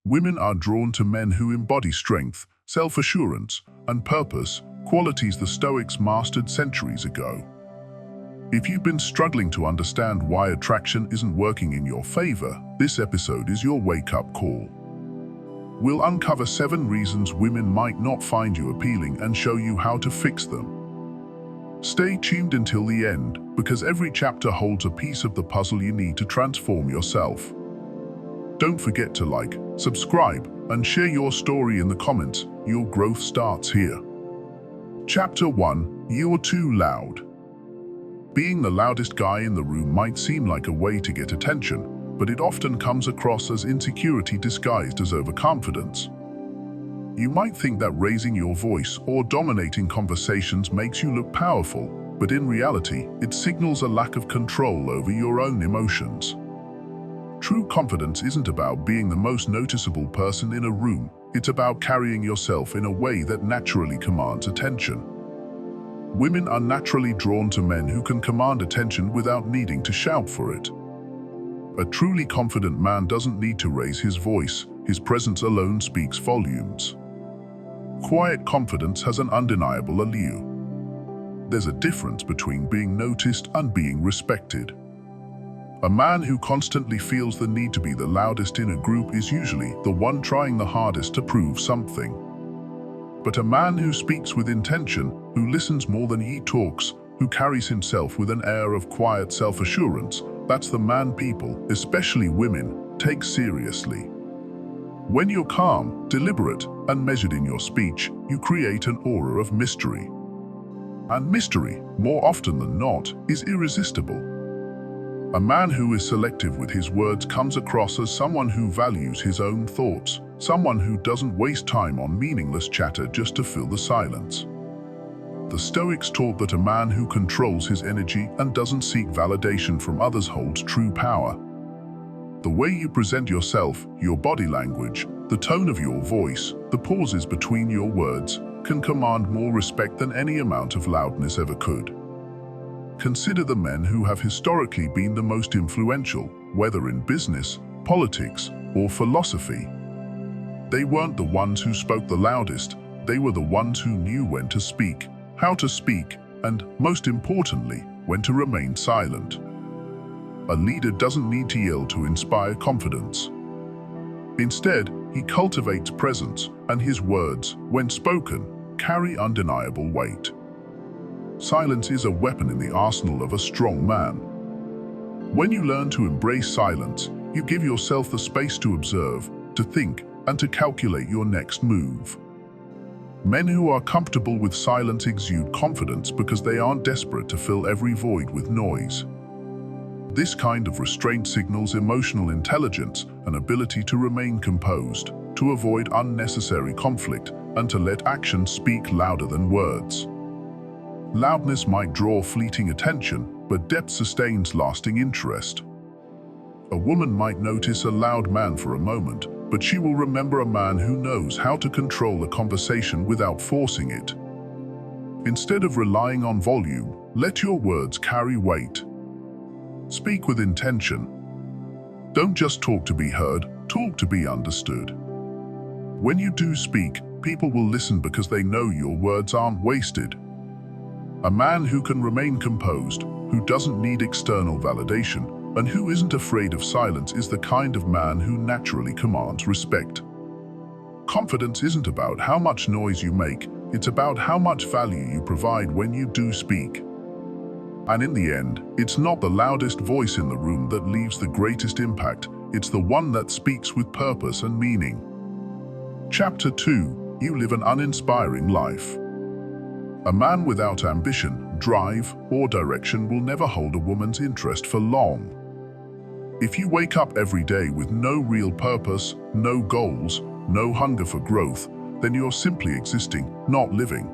Women are drawn to men who embody strength, self-assurance, and purpose, qualities the Stoics mastered centuries ago. If you've been struggling to understand why attraction isn't working in your favor, this episode is your wake-up call. We'll uncover 7 reasons women might not find you appealing and show you how to fix them. Stay tuned until the end, because every chapter holds a piece of the puzzle you need to transform yourself. Don't forget to like, subscribe, and share your story in the comments. Your growth starts here. Chapter 1: You're too loud. Being the loudest guy in the room might seem like a way to get attention, but it often comes across as insecurity disguised as overconfidence. You might think that raising your voice or dominating conversations makes you look powerful, but in reality, it signals a lack of control over your own emotions. True confidence isn't about being the most noticeable person in a room. It's about carrying yourself in a way that naturally commands attention. Women are naturally drawn to men who can command attention without needing to shout for it. A truly confident man doesn't need to raise his voice. His presence alone speaks volumes. Quiet confidence has an undeniable allure. There's a difference between being noticed and being respected. A man who constantly feels the need to be the loudest in a group is usually the one trying the hardest to prove something. But a man who speaks with intention, who listens more than he talks, who carries himself with an air of quiet self-assurance, that's the man people, especially women, take seriously. When you're calm, deliberate, and measured in your speech, you create an aura of mystery. And mystery, more often than not, is irresistible. A man who is selective with his words comes across as someone who values his own thoughts, someone who doesn't waste time on meaningless chatter just to fill the silence. The Stoics taught that a man who controls his energy and doesn't seek validation from others holds true power. The way you present yourself, your body language, the tone of your voice, the pauses between your words, can command more respect than any amount of loudness ever could. Consider the men who have historically been the most influential, whether in business, politics, or philosophy. They weren't the ones who spoke the loudest, they were the ones who knew when to speak, how to speak, and, most importantly, when to remain silent. A leader doesn't need to yell to inspire confidence. Instead, he cultivates presence, and his words, when spoken, carry undeniable weight. Silence is a weapon in the arsenal of a strong man. When you learn to embrace silence, you give yourself the space to observe, to think, and to calculate your next move. Men who are comfortable with silence exude confidence because they aren't desperate to fill every void with noise. This kind of restraint signals emotional intelligence, an ability to remain composed, to avoid unnecessary conflict, and to let actions speak louder than words. Loudness might draw fleeting attention, but depth sustains lasting interest. A woman might notice a loud man for a moment, but she will remember a man who knows how to control a conversation without forcing it. Instead of relying on volume, let your words carry weight. Speak with intention. Don't just talk to be heard, talk to be understood. When you do speak, people will listen because they know your words aren't wasted. A man who can remain composed, who doesn't need external validation, and who isn't afraid of silence is the kind of man who naturally commands respect. Confidence isn't about how much noise you make, it's about how much value you provide when you do speak. And in the end, it's not the loudest voice in the room that leaves the greatest impact, it's the one that speaks with purpose and meaning. Chapter 2: You live an uninspiring life. A man without ambition, drive, or direction will never hold a woman's interest for long. If you wake up every day with no real purpose, no goals, no hunger for growth, then you're simply existing, not living.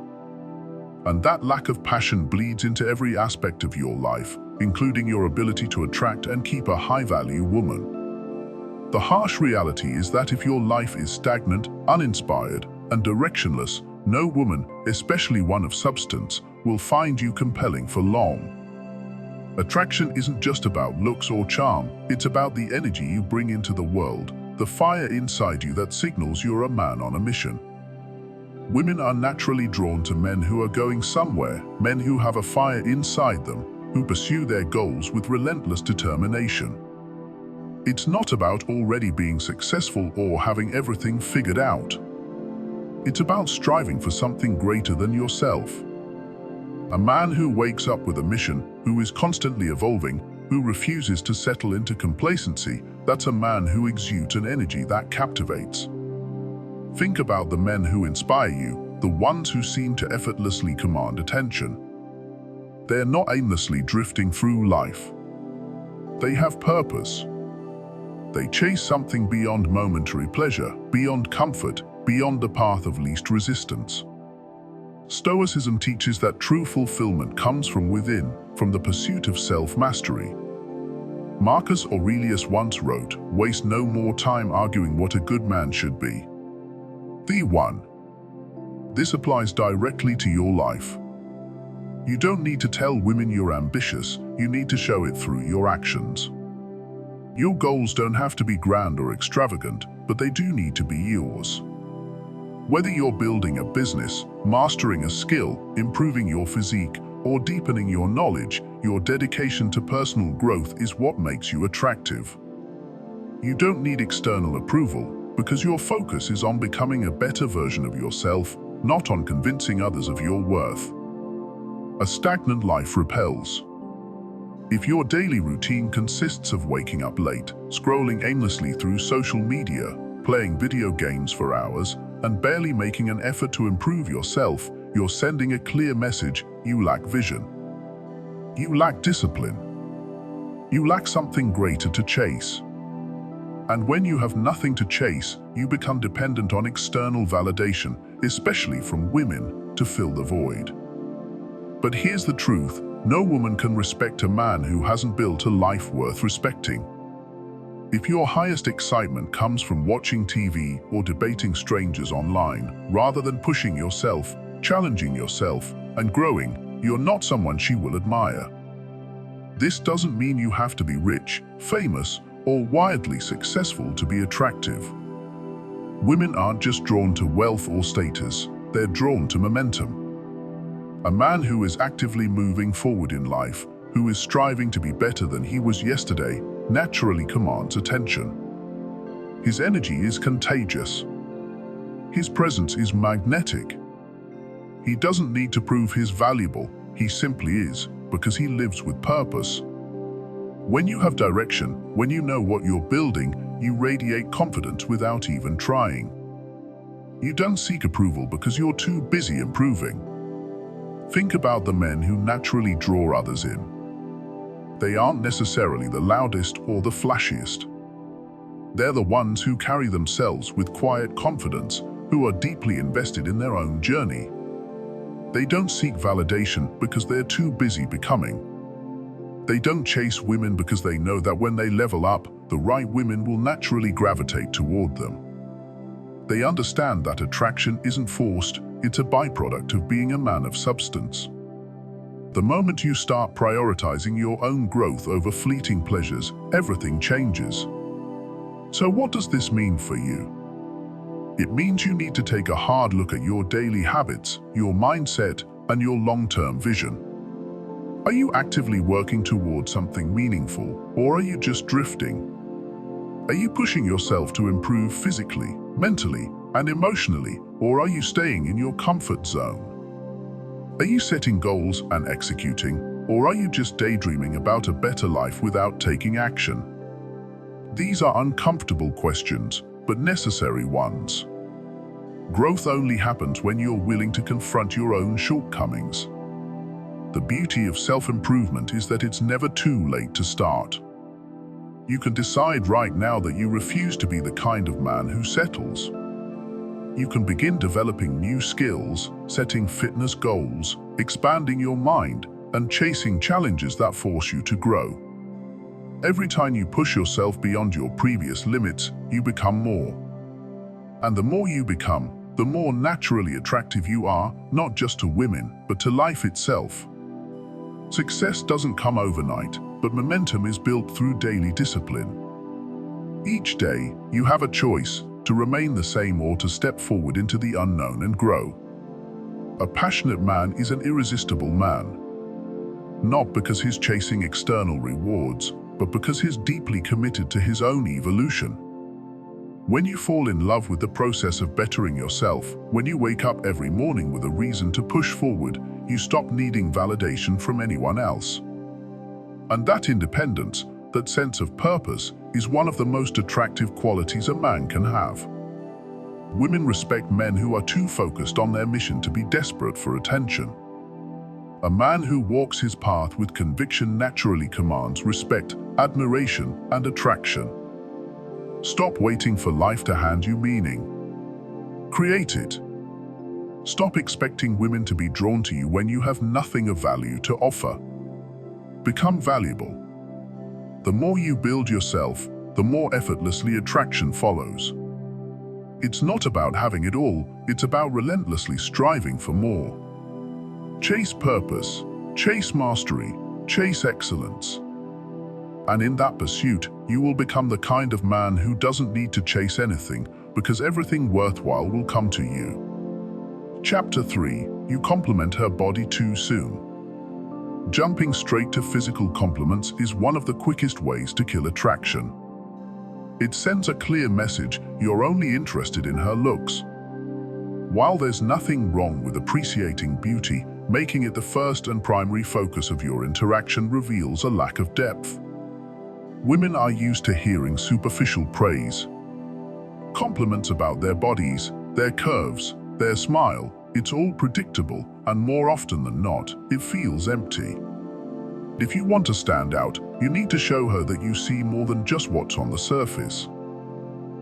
And that lack of passion bleeds into every aspect of your life, including your ability to attract and keep a high-value woman. The harsh reality is that if your life is stagnant, uninspired, and directionless, no woman, especially one of substance, will find you compelling for long. Attraction isn't just about looks or charm, it's about the energy you bring into the world, the fire inside you that signals you're a man on a mission. Women are naturally drawn to men who are going somewhere, men who have a fire inside them, who pursue their goals with relentless determination. It's not about already being successful or having everything figured out. It's about striving for something greater than yourself. A man who wakes up with a mission, who is constantly evolving, who refuses to settle into complacency, that's a man who exudes an energy that captivates. Think about the men who inspire you, the ones who seem to effortlessly command attention. They're not aimlessly drifting through life. They have purpose. They chase something beyond momentary pleasure, beyond comfort, beyond the path of least resistance. Stoicism teaches that true fulfillment comes from within, from the pursuit of self-mastery. Marcus Aurelius once wrote, "Waste no more time arguing what a good man should be." The one. This applies directly to your life. You don't need to tell women you're ambitious, you need to show it through your actions. Your goals don't have to be grand or extravagant, but they do need to be yours. Whether you're building a business, mastering a skill, improving your physique, or deepening your knowledge, your dedication to personal growth is what makes you attractive. You don't need external approval, because your focus is on becoming a better version of yourself, not on convincing others of your worth. A stagnant life repels. If your daily routine consists of waking up late, scrolling aimlessly through social media, playing video games for hours, and barely making an effort to improve yourself, you're sending a clear message: you lack vision. You lack discipline. You lack something greater to chase. And when you have nothing to chase, you become dependent on external validation, especially from women, to fill the void. But here's the truth: no woman can respect a man who hasn't built a life worth respecting. If your highest excitement comes from watching TV or debating strangers online, rather than pushing yourself, challenging yourself, and growing, you're not someone she will admire. This doesn't mean you have to be rich, famous, or wildly successful to be attractive. Women aren't just drawn to wealth or status, they're drawn to momentum. A man who is actively moving forward in life, who is striving to be better than he was yesterday, naturally commands attention. His energy is contagious. His presence is magnetic. He doesn't need to prove he's valuable, he simply is, because he lives with purpose. When you have direction, when you know what you're building, you radiate confidence without even trying. You don't seek approval because you're too busy improving. Think about the men who naturally draw others in. They aren't necessarily the loudest or the flashiest. They're the ones who carry themselves with quiet confidence, who are deeply invested in their own journey. They don't seek validation because they're too busy becoming. They don't chase women because they know that when they level up, the right women will naturally gravitate toward them. They understand that attraction isn't forced, it's a byproduct of being a man of substance. The moment you start prioritizing your own growth over fleeting pleasures, everything changes. So what does this mean for you? It means you need to take a hard look at your daily habits, your mindset, and your long-term vision. Are you actively working towards something meaningful, or are you just drifting? Are you pushing yourself to improve physically, mentally, and emotionally, or are you staying in your comfort zone? Are you setting goals and executing, or are you just daydreaming about a better life without taking action? These are uncomfortable questions, but necessary ones. Growth only happens when you're willing to confront your own shortcomings. The beauty of self-improvement is that it's never too late to start. You can decide right now that you refuse to be the kind of man who settles. You can begin developing new skills, setting fitness goals, expanding your mind, and chasing challenges that force you to grow. Every time you push yourself beyond your previous limits, you become more. And the more you become, the more naturally attractive you are, not just to women, but to life itself. Success doesn't come overnight, but momentum is built through daily discipline. Each day, you have a choice to remain the same or to step forward into the unknown and grow. A passionate man is an irresistible man, not because he's chasing external rewards, but because he's deeply committed to his own evolution. When you fall in love with the process of bettering yourself, when you wake up every morning with a reason to push forward, you stop needing validation from anyone else. And that independence, that sense of purpose, is one of the most attractive qualities a man can have. Women respect men who are too focused on their mission to be desperate for attention. A man who walks his path with conviction naturally commands respect, admiration, and attraction. Stop waiting for life to hand you meaning. Create it. Stop expecting women to be drawn to you when you have nothing of value to offer. Become valuable. The more you build yourself, the more effortlessly attraction follows. It's not about having it all, it's about relentlessly striving for more. Chase purpose, chase mastery, chase excellence. And in that pursuit, you will become the kind of man who doesn't need to chase anything, because everything worthwhile will come to you. Chapter 3. You compliment her body too soon. Jumping straight to physical compliments is one of the quickest ways to kill attraction. It sends a clear message: you're only interested in her looks. While there's nothing wrong with appreciating beauty, making it the first and primary focus of your interaction reveals a lack of depth. Women are used to hearing superficial praise. Compliments about their bodies, their curves, their smile. It's all predictable, and more often than not, it feels empty. If you want to stand out, you need to show her that you see more than just what's on the surface.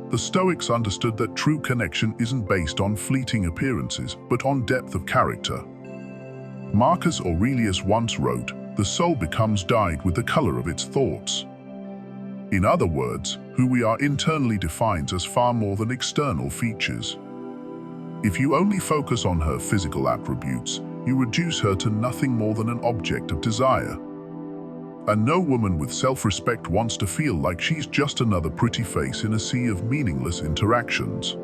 The Stoics understood that true connection isn't based on fleeting appearances, but on depth of character. Marcus Aurelius once wrote, "The soul becomes dyed with the color of its thoughts." In other words, who we are internally defines us far more than external features. If you only focus on her physical attributes, you reduce her to nothing more than an object of desire. And no woman with self-respect wants to feel like she's just another pretty face in a sea of meaningless interactions.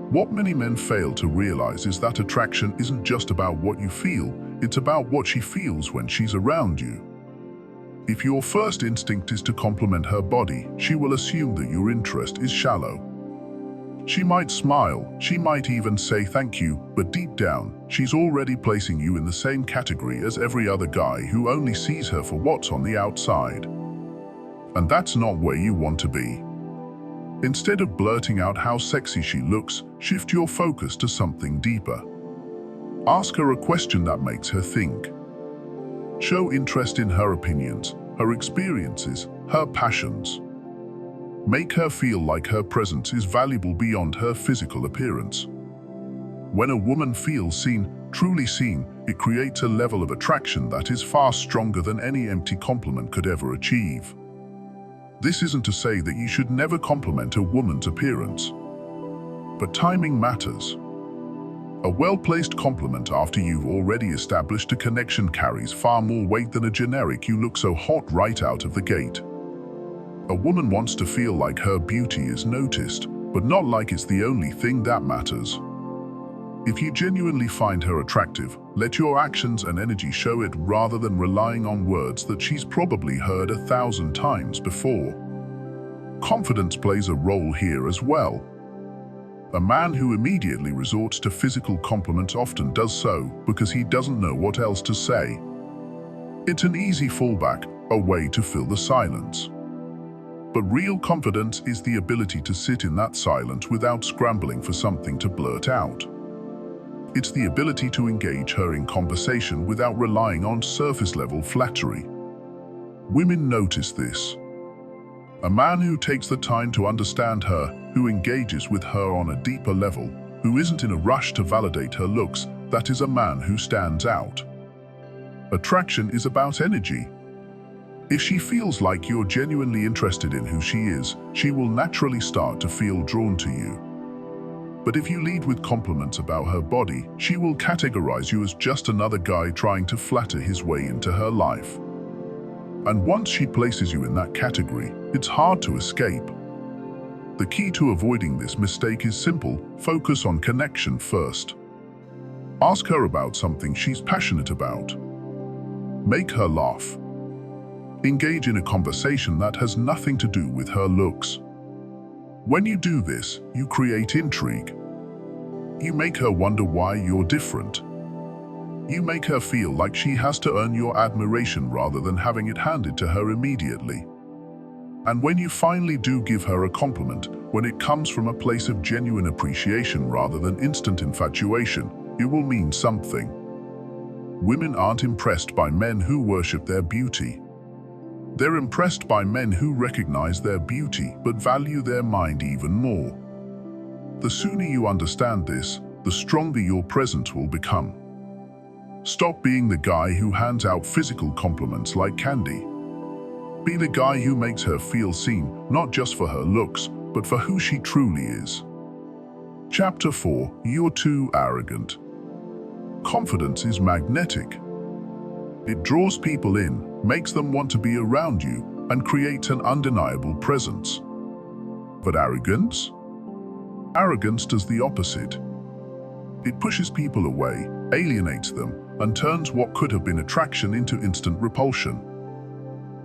What many men fail to realize is that attraction isn't just about what you feel, it's about what she feels when she's around you. If your first instinct is to compliment her body, she will assume that your interest is shallow. She might smile, she might even say thank you, but deep down, she's already placing you in the same category as every other guy who only sees her for what's on the outside. And that's not where you want to be. Instead of blurting out how sexy she looks, shift your focus to something deeper. Ask her a question that makes her think. Show interest in her opinions, her experiences, her passions. Make her feel like her presence is valuable beyond her physical appearance. When a woman feels seen, truly seen, it creates a level of attraction that is far stronger than any empty compliment could ever achieve. This isn't to say that you should never compliment a woman's appearance. But timing matters. A well-placed compliment after you've already established a connection carries far more weight than a generic "you look so hot" right out of the gate. A woman wants to feel like her beauty is noticed, but not like it's the only thing that matters. If you genuinely find her attractive, let your actions and energy show it rather than relying on words that she's probably heard 1,000 times before. Confidence plays a role here as well. A man who immediately resorts to physical compliments often does so because he doesn't know what else to say. It's an easy fallback, a way to fill the silence. But real confidence is the ability to sit in that silence without scrambling for something to blurt out. It's the ability to engage her in conversation without relying on surface-level flattery. Women notice this. A man who takes the time to understand her, who engages with her on a deeper level, who isn't in a rush to validate her looks, that is a man who stands out. Attraction is about energy. If she feels like you're genuinely interested in who she is, she will naturally start to feel drawn to you. But if you lead with compliments about her body, she will categorize you as just another guy trying to flatter his way into her life. And once she places you in that category, it's hard to escape. The key to avoiding this mistake is simple: focus on connection first. Ask her about something she's passionate about. Make her laugh. Engage in a conversation that has nothing to do with her looks. When you do this, you create intrigue. You make her wonder why you're different. You make her feel like she has to earn your admiration rather than having it handed to her immediately. And when you finally do give her a compliment, when it comes from a place of genuine appreciation rather than instant infatuation, it will mean something. Women aren't impressed by men who worship their beauty. They're impressed by men who recognize their beauty but value their mind even more. The sooner you understand this, the stronger your presence will become. Stop being the guy who hands out physical compliments like candy. Be the guy who makes her feel seen, not just for her looks, but for who she truly is. Chapter 4. You're too arrogant. Confidence is magnetic. It draws people in, makes them want to be around you, and creates an undeniable presence. But arrogance? Arrogance does the opposite. It pushes people away, alienates them, and turns what could have been attraction into instant repulsion.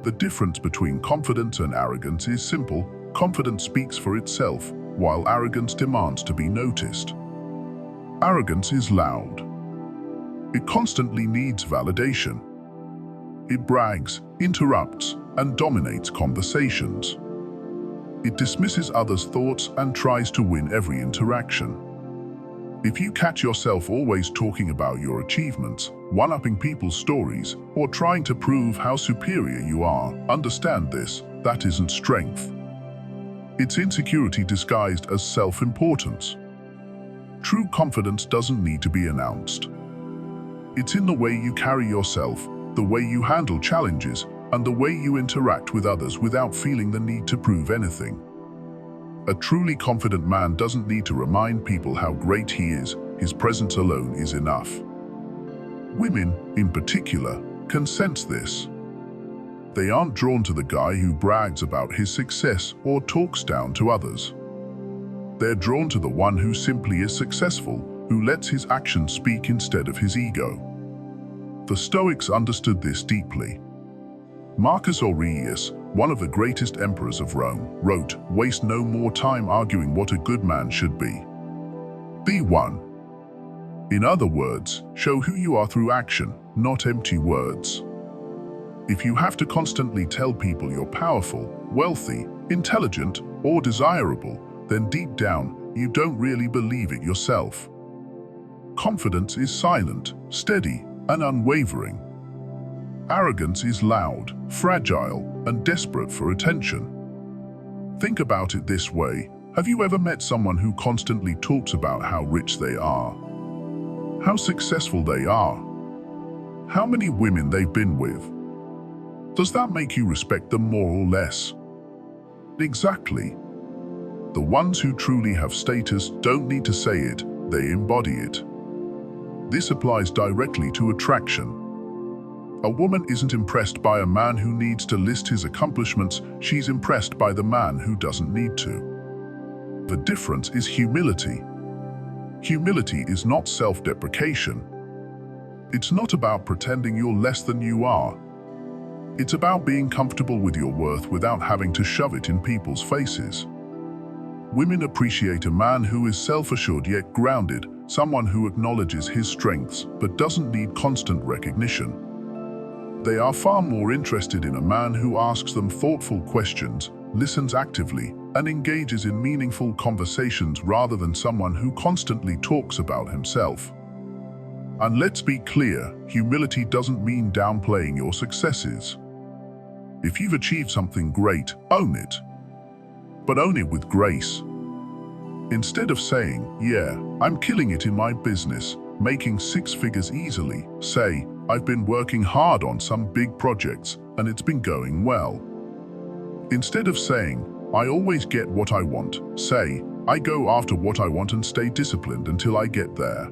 The difference between confidence and arrogance is simple. Confidence speaks for itself, while arrogance demands to be noticed. Arrogance is loud. It constantly needs validation. It brags, interrupts, and dominates conversations. It dismisses others' thoughts and tries to win every interaction. If you catch yourself always talking about your achievements, one-upping people's stories, or trying to prove how superior you are, understand this: that isn't strength. It's insecurity disguised as self-importance. True confidence doesn't need to be announced. It's in the way you carry yourself, the way you handle challenges, and the way you interact with others without feeling the need to prove anything. A truly confident man doesn't need to remind people how great he is. His presence alone is enough. Women, in particular, can sense this. They aren't drawn to the guy who brags about his success or talks down to others. They're drawn to the one who simply is successful, who lets his actions speak instead of his ego. The Stoics understood this deeply. Marcus Aurelius, one of the greatest emperors of Rome, wrote, "Waste no more time arguing what a good man should be. Be one." In other words, show who you are through action, not empty words. If you have to constantly tell people you're powerful, wealthy, intelligent, or desirable, then deep down, you don't really believe it yourself. Confidence is silent, steady, and unwavering. Arrogance is loud, fragile, and desperate for attention. Think about it this way. Have you ever met someone who constantly talks about how rich they are, how successful they are, how many women they've been with? Does that make you respect them more or less? Exactly. The ones who truly have status don't need to say it, they embody it. This applies directly to attraction. A woman isn't impressed by a man who needs to list his accomplishments, she's impressed by the man who doesn't need to. The difference is humility. Humility is not self-deprecation. It's not about pretending you're less than you are. It's about being comfortable with your worth without having to shove it in people's faces. Women appreciate a man who is self-assured yet grounded, someone who acknowledges his strengths but doesn't need constant recognition. They are far more interested in a man who asks them thoughtful questions, listens actively, and engages in meaningful conversations rather than someone who constantly talks about himself. And let's be clear, humility doesn't mean downplaying your successes. If you've achieved something great, own it. But own it with grace. Instead of saying, "Yeah, I'm killing it in my business, making 6 figures easily," say, "I've been working hard on some big projects and it's been going well." Instead of saying, "I always get what I want," say, "I go after what I want and stay disciplined until I get there."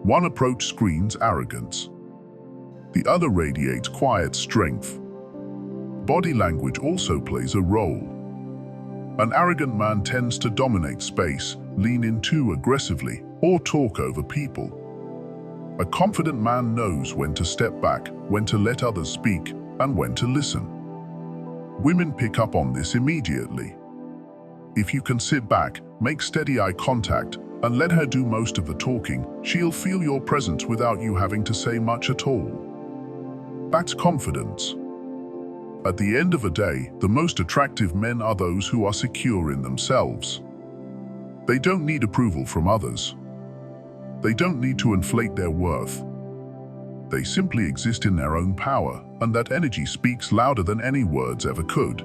One approach screens arrogance. The other radiates quiet strength. Body language also plays a role. An arrogant man tends to dominate space, lean in too aggressively, or talk over people. A confident man knows when to step back, when to let others speak, and when to listen. Women pick up on this immediately. If you can sit back, make steady eye contact, and let her do most of the talking, she'll feel your presence without you having to say much at all. That's confidence. At the end of the day, the most attractive men are those who are secure in themselves. They don't need approval from others. They don't need to inflate their worth. They simply exist in their own power, and that energy speaks louder than any words ever could.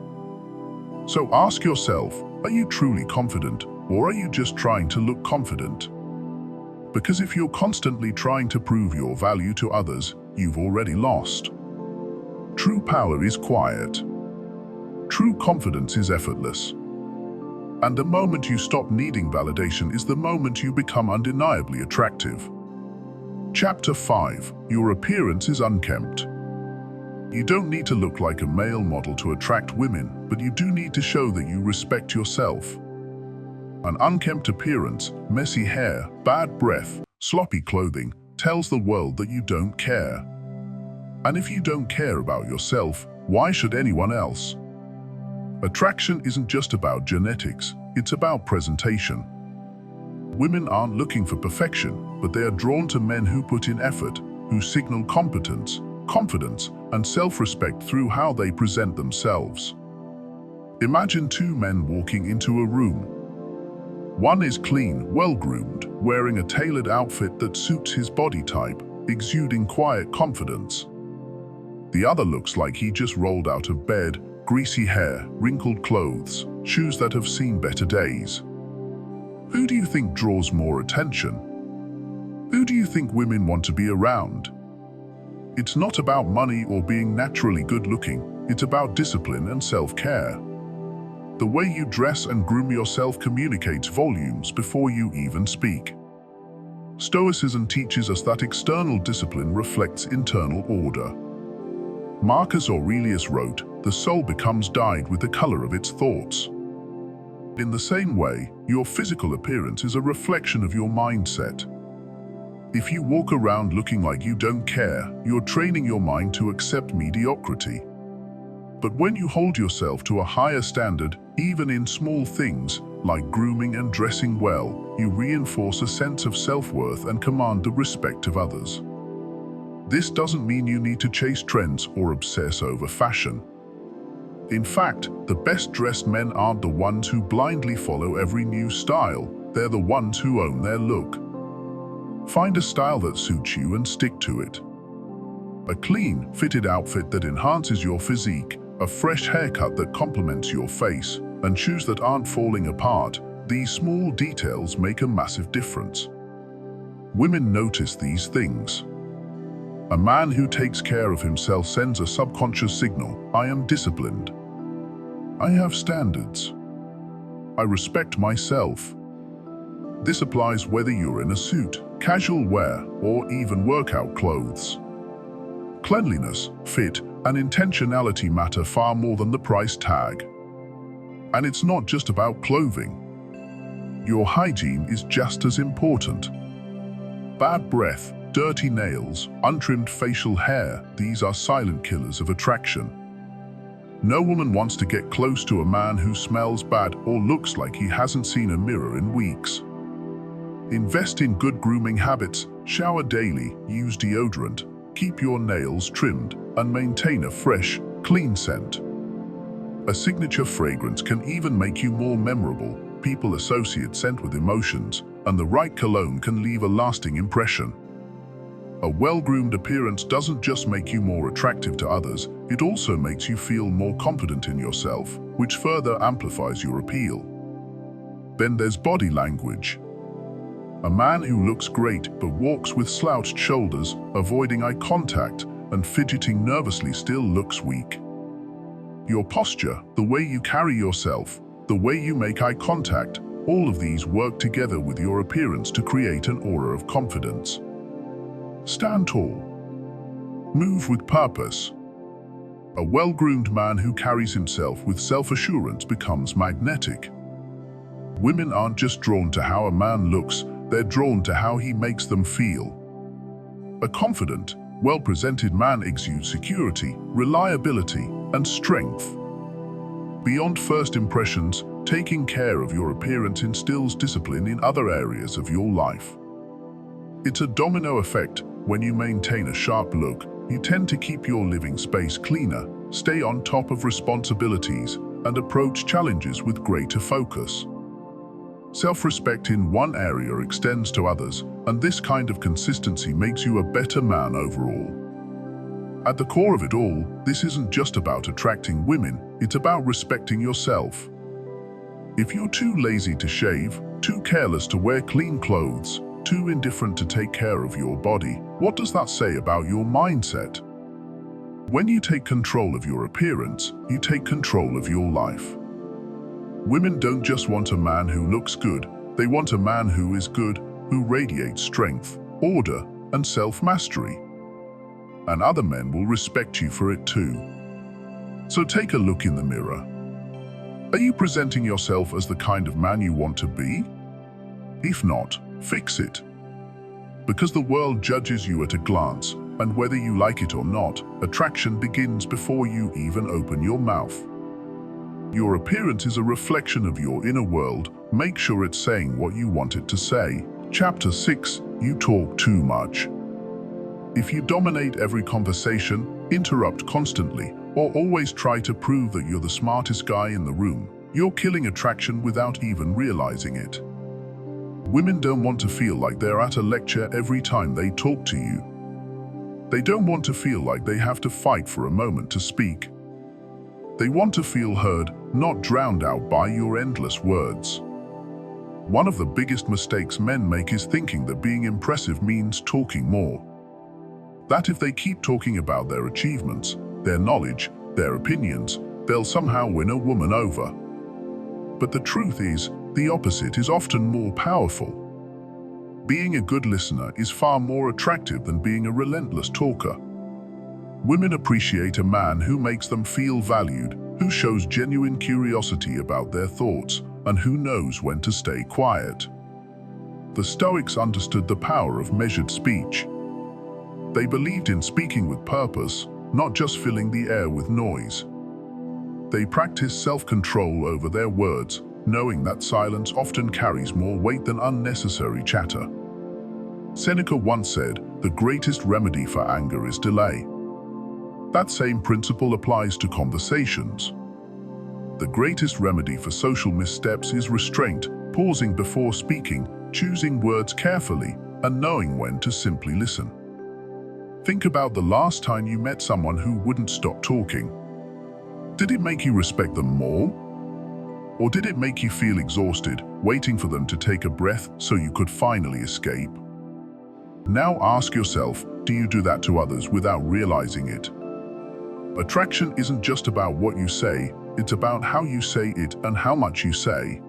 So ask yourself, are you truly confident, or are you just trying to look confident? Because if you're constantly trying to prove your value to others, you've already lost. True power is quiet. True confidence is effortless. And the moment you stop needing validation is the moment you become undeniably attractive. Chapter 5. Your appearance is unkempt. You don't need to look like a male model to attract women, but you do need to show that you respect yourself. An unkempt appearance, messy hair, bad breath, sloppy clothing, tells the world that you don't care. And if you don't care about yourself, why should anyone else? Attraction isn't just about genetics, it's about presentation. Women aren't looking for perfection, but they are drawn to men who put in effort, who signal competence, confidence, and self-respect through how they present themselves. Imagine two men walking into a room. One is clean, well-groomed, wearing a tailored outfit that suits his body type, exuding quiet confidence. The other looks like he just rolled out of bed, greasy hair, wrinkled clothes, shoes that have seen better days. Who do you think draws more attention? Who do you think women want to be around? It's not about money or being naturally good-looking, it's about discipline and self-care. The way you dress and groom yourself communicates volumes before you even speak. Stoicism teaches us that external discipline reflects internal order. Marcus Aurelius wrote, "The soul becomes dyed with the color of its thoughts." In the same way, your physical appearance is a reflection of your mindset. If you walk around looking like you don't care, you're training your mind to accept mediocrity. But when you hold yourself to a higher standard, even in small things, like grooming and dressing well, you reinforce a sense of self-worth and command the respect of others. This doesn't mean you need to chase trends or obsess over fashion. In fact, the best-dressed men aren't the ones who blindly follow every new style, they're the ones who own their look. Find a style that suits you and stick to it. A clean, fitted outfit that enhances your physique, a fresh haircut that complements your face, and shoes that aren't falling apart, these small details make a massive difference. Women notice these things. A man who takes care of himself sends a subconscious signal, I am disciplined. I have standards. I respect myself. This applies whether you're in a suit, casual wear, or even workout clothes. Cleanliness, fit, and intentionality matter far more than the price tag. And it's not just about clothing. Your hygiene is just as important. Bad breath, dirty nails, untrimmed facial hair, these are silent killers of attraction. No woman wants to get close to a man who smells bad or looks like he hasn't seen a mirror in weeks. Invest in good grooming habits, shower daily, use deodorant, keep your nails trimmed, and maintain a fresh, clean scent. A signature fragrance can even make you more memorable. People associate scent with emotions, and the right cologne can leave a lasting impression. A well-groomed appearance doesn't just make you more attractive to others, it also makes you feel more confident in yourself, which further amplifies your appeal. Then there's body language. A man who looks great but walks with slouched shoulders, avoiding eye contact, and fidgeting nervously still looks weak. Your posture, the way you carry yourself, the way you make eye contact, all of these work together with your appearance to create an aura of confidence. Stand tall. Move with purpose. A well-groomed man who carries himself with self-assurance becomes magnetic. Women aren't just drawn to how a man looks, they're drawn to how he makes them feel. A confident, well-presented man exudes security, reliability, and strength. Beyond first impressions, taking care of your appearance instills discipline in other areas of your life. It's a domino effect. When you maintain a sharp look, you tend to keep your living space cleaner, stay on top of responsibilities, and approach challenges with greater focus. Self-respect in one area extends to others, and this kind of consistency makes you a better man overall. At the core of it all, this isn't just about attracting women, it's about respecting yourself. If you're too lazy to shave, too careless to wear clean clothes, too indifferent to take care of your body, what does that say about your mindset? When you take control of your appearance, you take control of your life. Women don't just want a man who looks good, they want a man who is good, who radiates strength, order, and self-mastery. And other men will respect you for it too. So take a look in the mirror. Are you presenting yourself as the kind of man you want to be? If not, fix it. Because the world judges you at a glance, and whether you like it or not, attraction begins before you even open your mouth. Your appearance is a reflection of your inner world. Make sure it's saying what you want it to say. Chapter 6. You talk too much. If you dominate every conversation, interrupt constantly, or always try to prove that you're the smartest guy in the room, you're killing attraction without even realizing it. Women don't want to feel like they're at a lecture every time they talk to you. They don't want to feel like they have to fight for a moment to speak. They want to feel heard, not drowned out by your endless words. One of the biggest mistakes men make is thinking that being impressive means talking more. That if they keep talking about their achievements, their knowledge, their opinions, they'll somehow win a woman over. But the truth is, the opposite is often more powerful. Being a good listener is far more attractive than being a relentless talker. Women appreciate a man who makes them feel valued, who shows genuine curiosity about their thoughts, and who knows when to stay quiet. The Stoics understood the power of measured speech. They believed in speaking with purpose, not just filling the air with noise. They practiced self-control over their words, knowing that silence often carries more weight than unnecessary chatter. Seneca once said, "The greatest remedy for anger is delay." That same principle applies to conversations. The greatest remedy for social missteps is restraint, pausing before speaking, choosing words carefully, and knowing when to simply listen. Think about the last time you met someone who wouldn't stop talking. Did it make you respect them more? Or did it make you feel exhausted, waiting for them to take a breath so you could finally escape? Now ask yourself, do you do that to others without realizing it? Attraction isn't just about what you say, it's about how you say it and how much you say.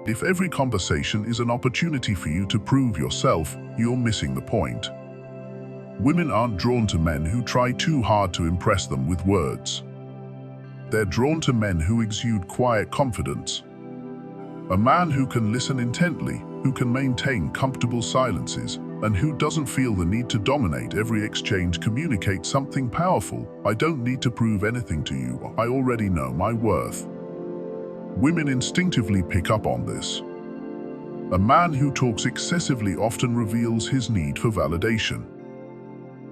If every conversation is an opportunity for you to prove yourself, you're missing the point. Women aren't drawn to men who try too hard to impress them with words. They're drawn to men who exude quiet confidence. A man who can listen intently, who can maintain comfortable silences, and who doesn't feel the need to dominate every exchange communicates something powerful. I don't need to prove anything to you, I already know my worth. Women instinctively pick up on this. A man who talks excessively often reveals his need for validation.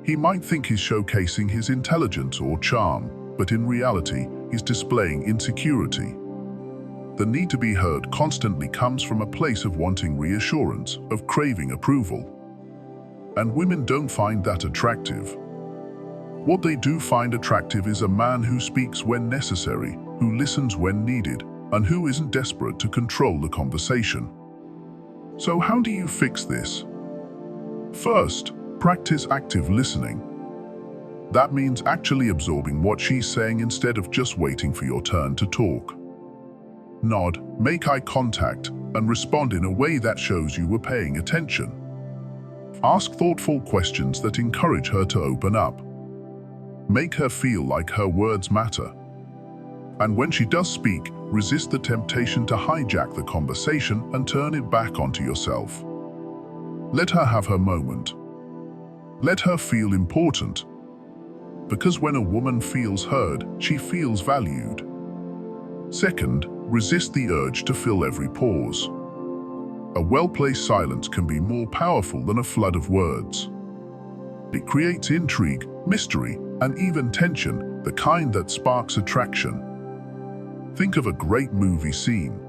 He might think he's showcasing his intelligence or charm, but in reality, he's displaying insecurity. The need to be heard constantly comes from a place of wanting reassurance, of craving approval. And women don't find that attractive. What they do find attractive is a man who speaks when necessary, who listens when needed, and who isn't desperate to control the conversation. So how do you fix this? First, practice active listening. That means actually absorbing what she's saying instead of just waiting for your turn to talk. Nod, make eye contact, and respond in a way that shows you were paying attention. Ask thoughtful questions that encourage her to open up. Make her feel like her words matter. And when she does speak, resist the temptation to hijack the conversation and turn it back onto yourself. Let her have her moment. Let her feel important. Because when a woman feels heard, she feels valued. Second, resist the urge to fill every pause. A well-placed silence can be more powerful than a flood of words. It creates intrigue, mystery, and even tension, the kind that sparks attraction. Think of a great movie scene.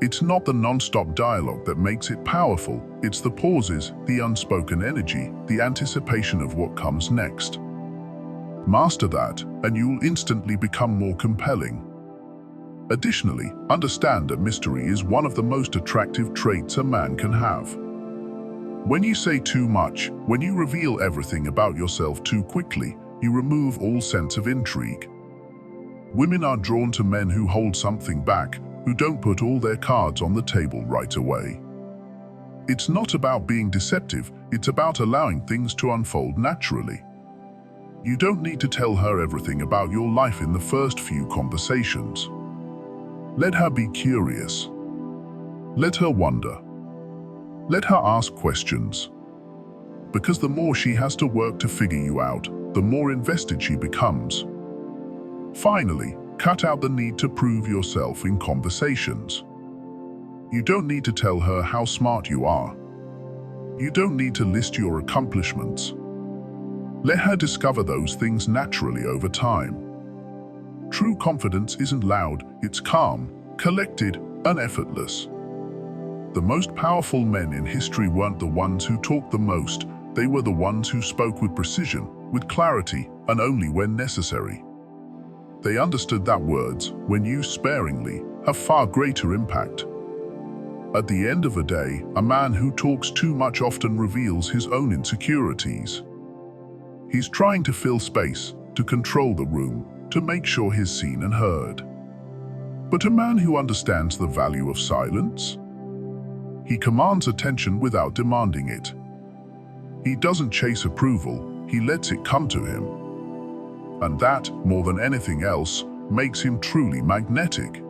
It's not the non-stop dialogue that makes it powerful, it's the pauses, the unspoken energy, the anticipation of what comes next. Master that, and you'll instantly become more compelling. Additionally, understand that mystery is one of the most attractive traits a man can have. When you say too much, when you reveal everything about yourself too quickly, you remove all sense of intrigue. Women are drawn to men who hold something back, who don't put all their cards on the table right away. It's not about being deceptive, it's about allowing things to unfold naturally. You don't need to tell her everything about your life in the first few conversations. Let her be curious. Let her wonder. Let her ask questions. Because the more she has to work to figure you out, the more invested she becomes. Finally, cut out the need to prove yourself in conversations. You don't need to tell her how smart you are. You don't need to list your accomplishments. Let her discover those things naturally over time. True confidence isn't loud, it's calm, collected, and effortless. The most powerful men in history weren't the ones who talked the most, they were the ones who spoke with precision, with clarity, and only when necessary. They understood that words, when used sparingly, have far greater impact. At the end of the day, a man who talks too much often reveals his own insecurities. He's trying to fill space, to control the room, to make sure he's seen and heard. But a man who understands the value of silence? He commands attention without demanding it. He doesn't chase approval, he lets it come to him. And that, more than anything else, makes him truly magnetic.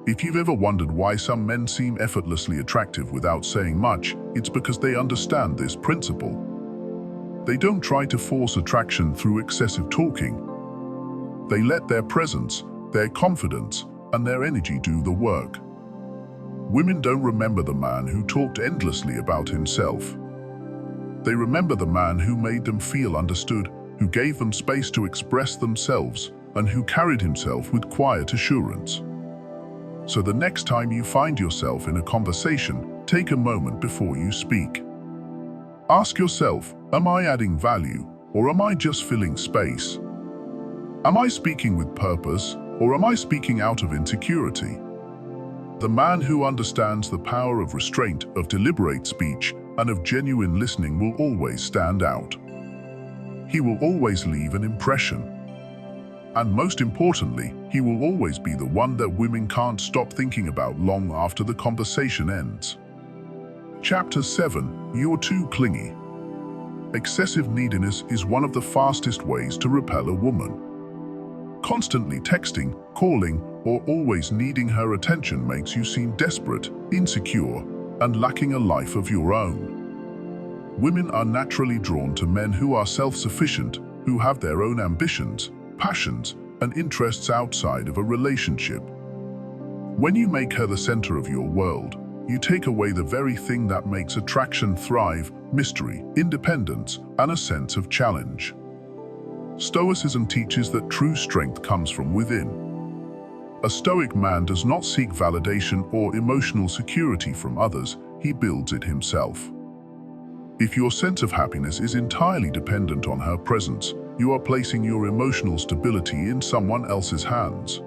If you've ever wondered why some men seem effortlessly attractive without saying much, it's because they understand this principle. They don't try to force attraction through excessive talking. They let their presence, their confidence, and their energy do the work. Women don't remember the man who talked endlessly about himself. They remember the man who made them feel understood, who gave them space to express themselves, and who carried himself with quiet assurance. So the next time you find yourself in a conversation, take a moment before you speak. Ask yourself, am I adding value, or am I just filling space? Am I speaking with purpose, or am I speaking out of insecurity? The man who understands the power of restraint, of deliberate speech, and of genuine listening will always stand out. He will always leave an impression. And most importantly, he will always be the one that women can't stop thinking about long after the conversation ends. Chapter 7. You're too clingy. Excessive neediness is one of the fastest ways to repel a woman. Constantly texting, calling, or always needing her attention makes you seem desperate, insecure, and lacking a life of your own. Women are naturally drawn to men who are self-sufficient, who have their own ambitions, passions, and interests outside of a relationship. When you make her the center of your world, you take away the very thing that makes attraction thrive: mystery, independence, and a sense of challenge. Stoicism teaches that true strength comes from within. A Stoic man does not seek validation or emotional security from others, he builds it himself. If your sense of happiness is entirely dependent on her presence, you are placing your emotional stability in someone else's hands.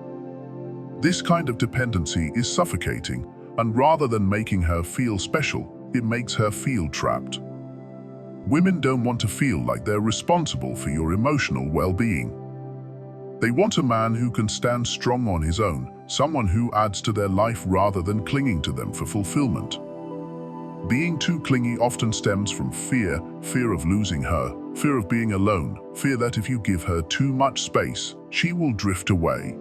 This kind of dependency is suffocating, and rather than making her feel special, it makes her feel trapped. Women don't want to feel like they're responsible for your emotional well-being. They want a man who can stand strong on his own, someone who adds to their life rather than clinging to them for fulfillment. Being too clingy often stems from fear of losing her, fear of being alone, fear that if you give her too much space, she will drift away.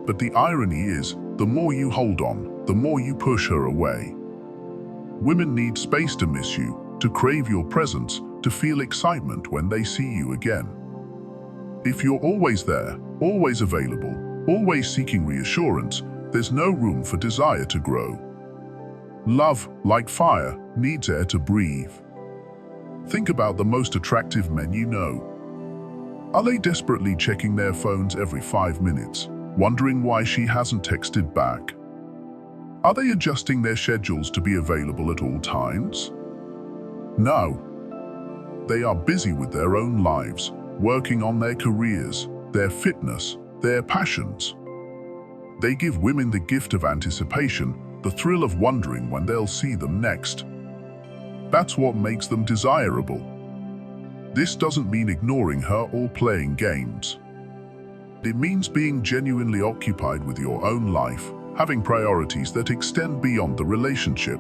But the irony is, the more you hold on, the more you push her away. Women need space to miss you, to crave your presence, to feel excitement when they see you again. If you're always there, always available, always seeking reassurance, there's no room for desire to grow. Love, like fire, needs air to breathe. Think about the most attractive men you know. Are they desperately checking their phones every 5 minutes, wondering why she hasn't texted back? Are they adjusting their schedules to be available at all times? No. They are busy with their own lives, working on their careers, their fitness, their passions. They give women the gift of anticipation, the thrill of wondering when they'll see them next. That's what makes them desirable. This doesn't mean ignoring her or playing games. It means being genuinely occupied with your own life, having priorities that extend beyond the relationship.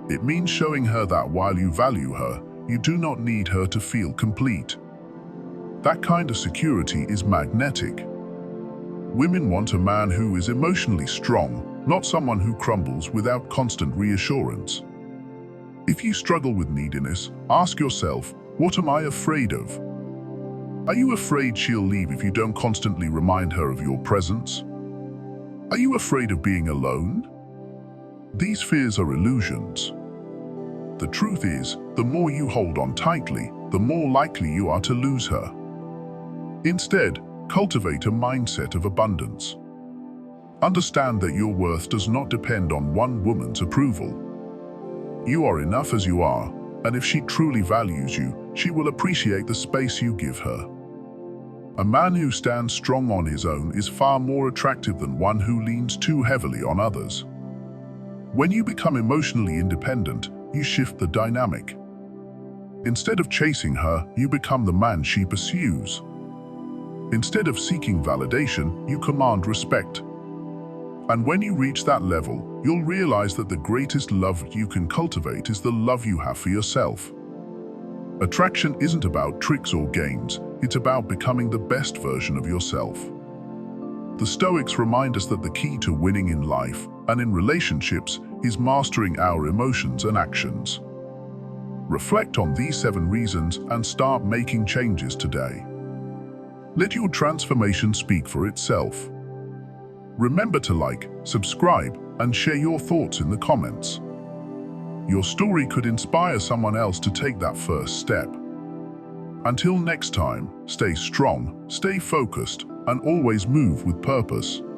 It means showing her that while you value her, you do not need her to feel complete. That kind of security is magnetic. Women want a man who is emotionally strong, not someone who crumbles without constant reassurance. If you struggle with neediness, ask yourself, what am I afraid of? Are you afraid she'll leave if you don't constantly remind her of your presence? Are you afraid of being alone? These fears are illusions. The truth is, the more you hold on tightly, the more likely you are to lose her. Instead, cultivate a mindset of abundance. Understand that your worth does not depend on one woman's approval. You are enough as you are, and if she truly values you, she will appreciate the space you give her. A man who stands strong on his own is far more attractive than one who leans too heavily on others. When you become emotionally independent, you shift the dynamic. Instead of chasing her, you become the man she pursues. Instead of seeking validation, you command respect. And when you reach that level, you'll realize that the greatest love you can cultivate is the love you have for yourself. Attraction isn't about tricks or games, it's about becoming the best version of yourself. The Stoics remind us that the key to winning in life and in relationships is mastering our emotions and actions. Reflect on these 7 reasons and start making changes today. Let your transformation speak for itself. Remember to like, subscribe, and share your thoughts in the comments. Your story could inspire someone else to take that first step. Until next time, stay strong, stay focused, and always move with purpose.